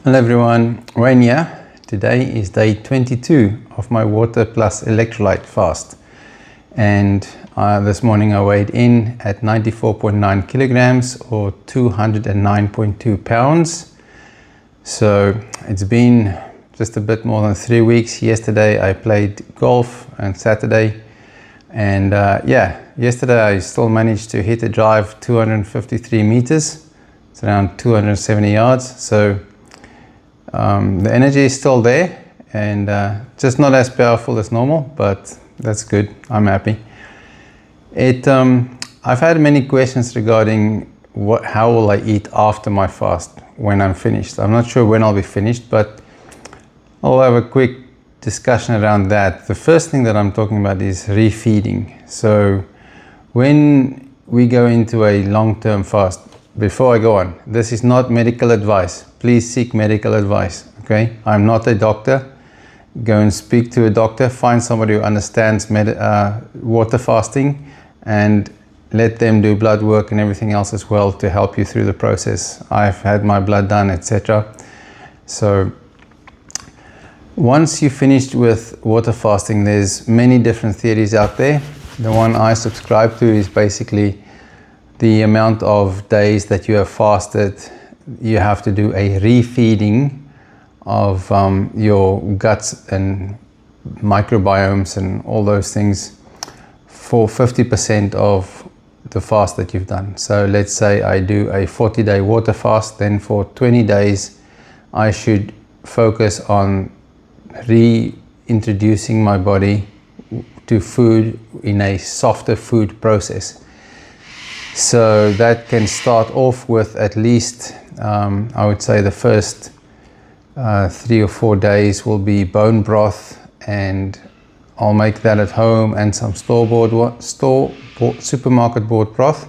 Hello everyone, Wayne here. Today is day 22 of my water-plus-electrolyte fast, and this morning I weighed in at 94.9 kilograms or 209.2 pounds. So it's been just a bit more than 3 weeks. Yesterday I played golf and Saturday, and yesterday I still managed to hit a drive 253 meters. It's around 270 yards. So the energy is still there, and just not as powerful as normal, but that's good. I'm happy. I've had many questions regarding how will I eat after my fast when I'm finished. I'm not sure when I'll be finished, but I'll have a quick discussion around that. The first thing that I'm talking about is refeeding. So when we go into a long-term fast, before I go on, this is not medical advice. Please seek medical advice, okay? I'm not a doctor. Go and speak to a doctor. Find somebody who understands water fasting, and let them do blood work and everything else as well to help you through the process. I've had my blood done, etc. So once you've finished with water fasting, there's many different theories out there. The one I subscribe to is basically the amount of days that you have fasted, you have to do a refeeding of your guts and microbiomes and all those things for 50% of the fast that you've done. So let's say I do a 40-day water fast, then for 20 days I should focus on reintroducing my body to food in a softer food process. So that can start off with at least, I would say the first 3 or 4 days will be bone broth, and I'll make that at home, and some supermarket bought broth.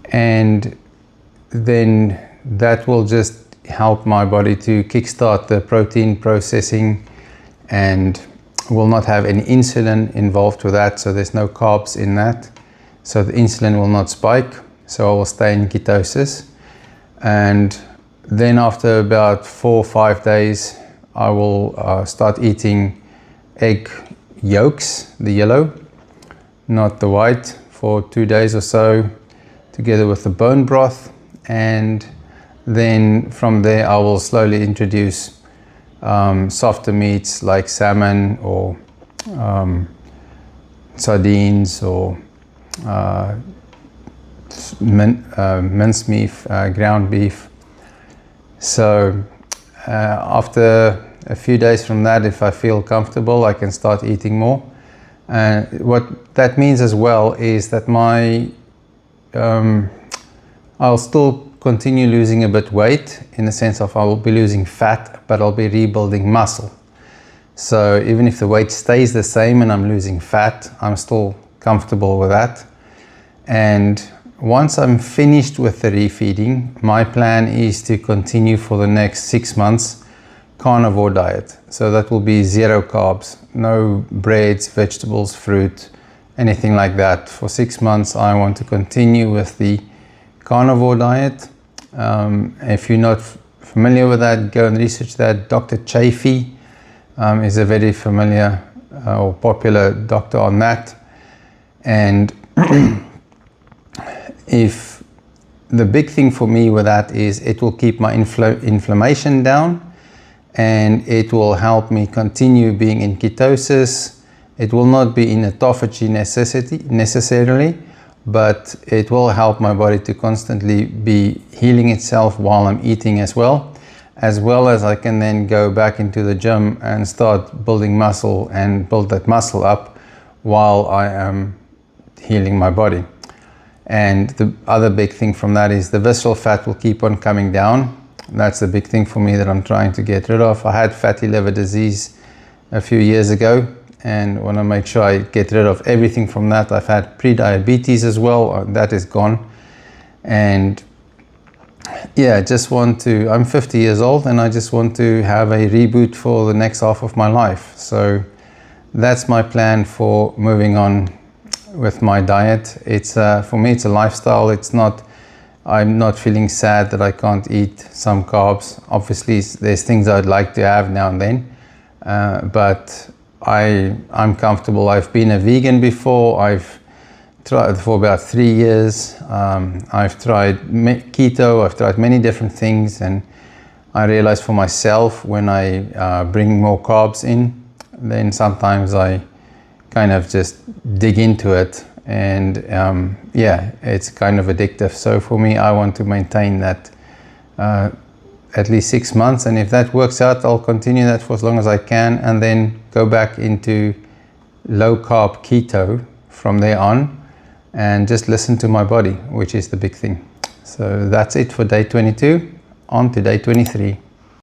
And then that will just help my body to kickstart the protein processing, and will not have any insulin involved with that, so there's no carbs in that. So the insulin will not spike, so I will stay in ketosis. And then after about 4 or 5 days, I will start eating egg yolks, the yellow, not the white, for 2 days or so, together with the bone broth. And then from there, I will slowly introduce softer meats like salmon or sardines or minced beef, ground beef. So after a few days from that, if I feel comfortable, I can start eating more. And what that means as well is that I'll still continue losing a bit weight, in the sense of I will be losing fat, but I'll be rebuilding muscle. So even if the weight stays the same and I'm losing fat, I'm still comfortable with that. And once I'm finished with the refeeding, my plan is to continue for the next 6 months carnivore diet. So that will be 0 carbs, no breads, vegetables, fruit, anything like that. For 6 months I want to continue with the carnivore diet. If you're not familiar with that, go and research that. Dr. Chafee is a very familiar or popular doctor on that. And if the big thing for me with that is it will keep my inflammation down, and it will help me continue being in ketosis. It will not be in autophagy necessarily, but it will help my body to constantly be healing itself while I'm eating as well as I can then go back into the gym and start building muscle and build that muscle up while I am healing my body. And the other big thing from that is the visceral fat will keep on coming down. That's the big thing for me that I'm trying to get rid of. I had fatty liver disease a few years ago, and want to make sure I get rid of everything from that. I've had pre-diabetes as well, that is gone. And yeah, I'm 50 years old, and I just want to have a reboot for the next half of my life. So that's my plan for moving on with my diet. It's for me, it's a lifestyle. It's not I'm not feeling sad that I can't eat some carbs. Obviously, there's things I'd like to have now and then, but I'm comfortable. I've been a vegan before. I've tried for about 3 years. I've tried keto. I've tried many different things, and I realize for myself, when I bring more carbs in, then sometimes I kind of just dig into it, and yeah, it's kind of addictive. So for me, I want to maintain that at least 6 months, and if that works out, I'll continue that for as long as I can, and then go back into low carb keto from there on, and just listen to my body, which is the big thing. So that's it for day 22. On to day 23.